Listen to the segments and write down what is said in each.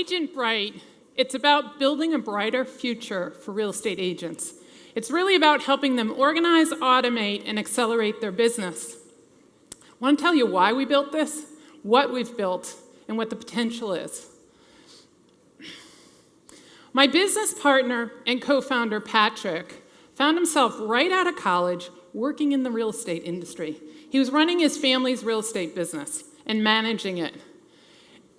Agent Bright, it's about building a brighter future for real estate agents. It's really about helping them organize, automate, and accelerate their business. I want to tell you why we built this, what we've built, and what the potential is. My business partner and co-founder, Patrick, found himself right out of college working in the real estate industry. He was running his family's real estate business and managing it.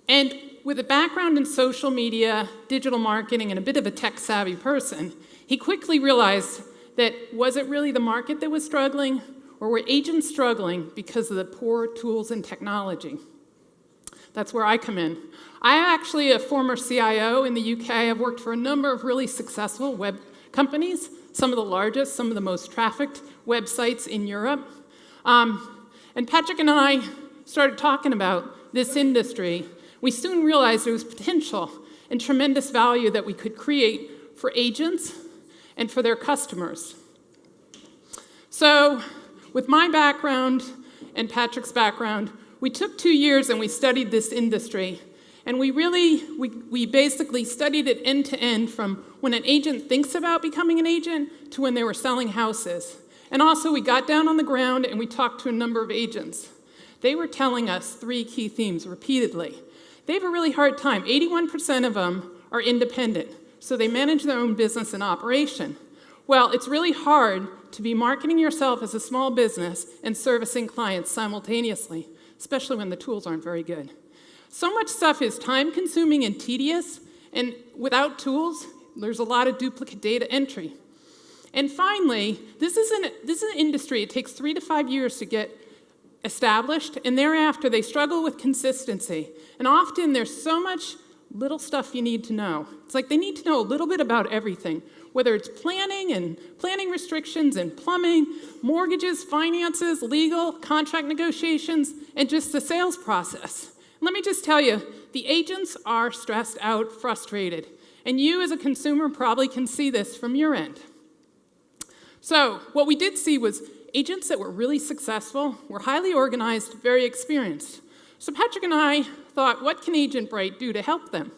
And with a background in social media, digital marketing, and a bit of a tech-savvy person, he quickly realized that was it really the market that was struggling, or were agents struggling because of the poor tools and technology? That's where I come in. I'm actually a former CIO in the UK. I've worked for a number of really successful web companies, some of the largest, some of the most trafficked websites in Europe. And Patrick and I started talking about this industry. We soon realized there was potential and tremendous value that we could create for agents and for their customers. So with my background and Patrick's background, we took 2 years and we studied this industry. And we basically studied it end to end, from when an agent thinks about becoming an agent to when they were selling houses. And also we got down on the ground and we talked to a number of agents. They were telling us 3 key themes repeatedly. They have a really hard time. 81% of them are independent, so they manage their own business and operation. Well, it's really hard to be marketing yourself as a small business and servicing clients simultaneously, especially when the tools aren't very good. So much stuff is time-consuming and tedious, and without tools, there's a lot of duplicate data entry. And finally, this is an industry. It takes 3 to 5 years to get established, and thereafter they struggle with consistency. And often there's so much little stuff you need to know. It's like they need to know a little bit about everything, whether it's planning and planning restrictions and plumbing, mortgages, finances, legal, contract negotiations, and just the sales process. Let me just tell you, the agents are stressed out, frustrated, and you as a consumer probably can see this from your end. So what we did see was agents that were really successful, were highly organized, very experienced. So Patrick and I thought, what can Agent Bright do to help them?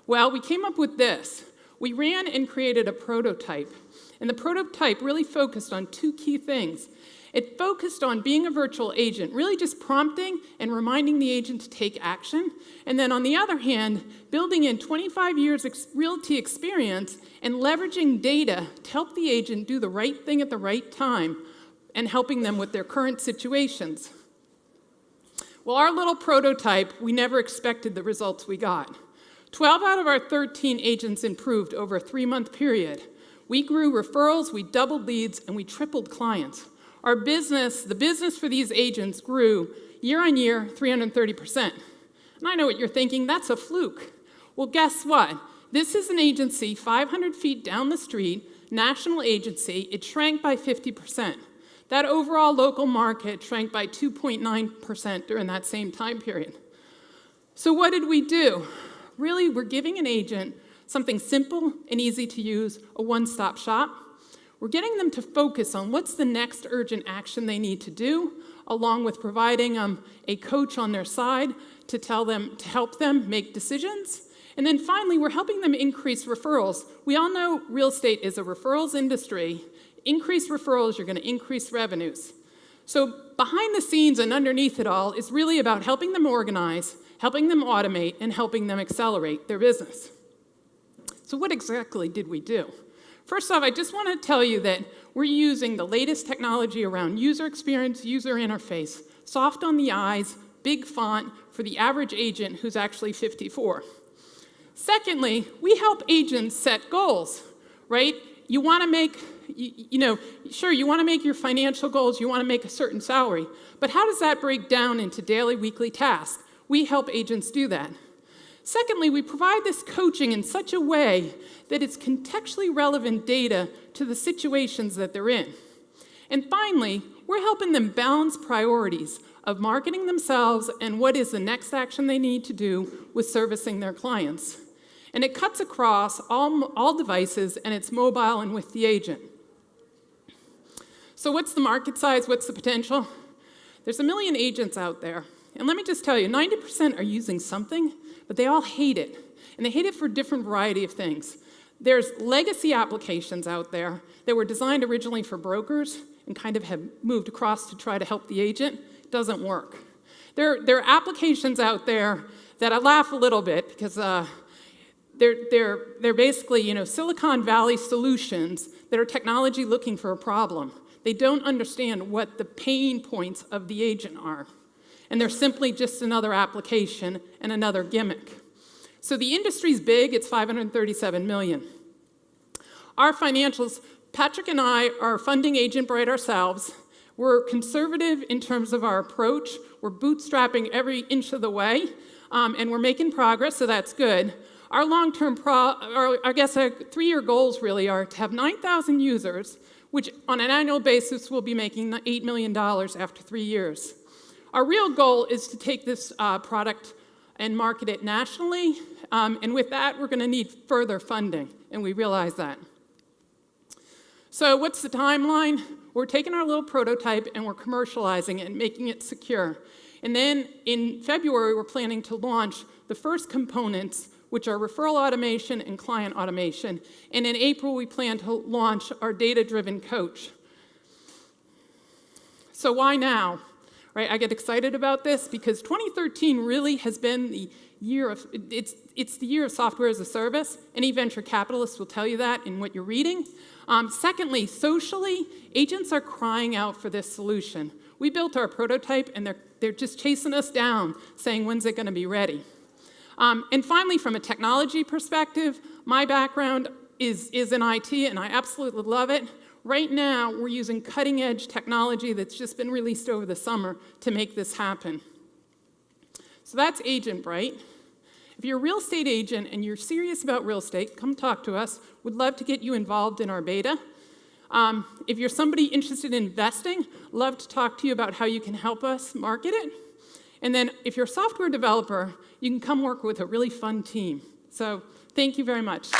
Well, we came up with this. We ran and created a prototype, and the prototype really focused on 2 key things. It focused on being a virtual agent, really just prompting and reminding the agent to take action. And then on the other hand, building in 25 years realty experience and leveraging data to help the agent do the right thing at the right time and helping them with their current situations. Well, our little prototype, we never expected the results we got. 12 out of our 13 agents improved over a 3-month period. We grew referrals, we doubled leads, and we tripled clients. Our business, the business for these agents, grew year on year 330%. And I know what you're thinking, that's a fluke. Well, guess what? This is an agency 500 feet down the street, national agency. It shrank by 50%. That overall local market shrank by 2.9% during that same time period. So what did we do? Really, we're giving an agent something simple and easy to use, a one-stop shop. We're getting them to focus on what's the next urgent action they need to do, along with providing a coach on their side to help them make decisions. And then finally, we're helping them increase referrals. We all know real estate is a referrals industry. Increase referrals, you're going to increase revenues. So behind the scenes and underneath it all is really about helping them organize, helping them automate, and helping them accelerate their business. So what exactly did we do? First off, I just want to tell you that we're using the latest technology around user experience, user interface, soft on the eyes, big font for the average agent who's actually 54. Secondly, we help agents set goals, right? You want to make, sure, you want to make your financial goals, you want to make a certain salary, but how does that break down into daily, weekly tasks? We help agents do that. Secondly, we provide this coaching in such a way that it's contextually relevant data to the situations that they're in. And finally, we're helping them balance priorities of marketing themselves and what is the next action they need to do with servicing their clients. And it cuts across all devices, and it's mobile and with the agent. So what's the market size? What's the potential? There's 1 million agents out there. And let me just tell you, 90% are using something, but they all hate it. And they hate it for a different variety of things. There's legacy applications out there that were designed originally for brokers and kind of have moved across to try to help the agent. It doesn't work. There are applications out there that I laugh a little bit because they're basically, Silicon Valley solutions that are technology looking for a problem. They don't understand what the pain points of the agent are. And they're simply just another application and another gimmick. So the industry's big, it's $537 million. Our financials, Patrick and I are funding Agent Bright ourselves. We're conservative in terms of our approach. We're bootstrapping every inch of the way, and we're making progress, so that's good. Our long-term, our 3-year goals really are to have 9,000 users, which on an annual basis will be making $8 million after 3 years. Our real goal is to take this product and market it nationally, and with that, we're going to need further funding, and we realize that. So what's the timeline? We're taking our little prototype and we're commercializing it and making it secure. And then in February, we're planning to launch the first components, which are referral automation and client automation. And in April, we plan to launch our data-driven coach. So why now? Right, I get excited about this because 2013 really has been the year of, it's the year of software as a service. Any venture capitalist will tell you that in what you're reading. Secondly, socially, agents are crying out for this solution. We built our prototype and they're just chasing us down, saying, when's it gonna be ready? And finally, from a technology perspective, my background is in IT and I absolutely love it. Right now, we're using cutting-edge technology that's just been released over the summer to make this happen. So that's Agent Bright. If you're a real estate agent and you're serious about real estate, come talk to us. We'd love to get you involved in our beta. If you're somebody interested in investing, love to talk to you about how you can help us market it. And then if you're a software developer, you can come work with a really fun team. So thank you very much.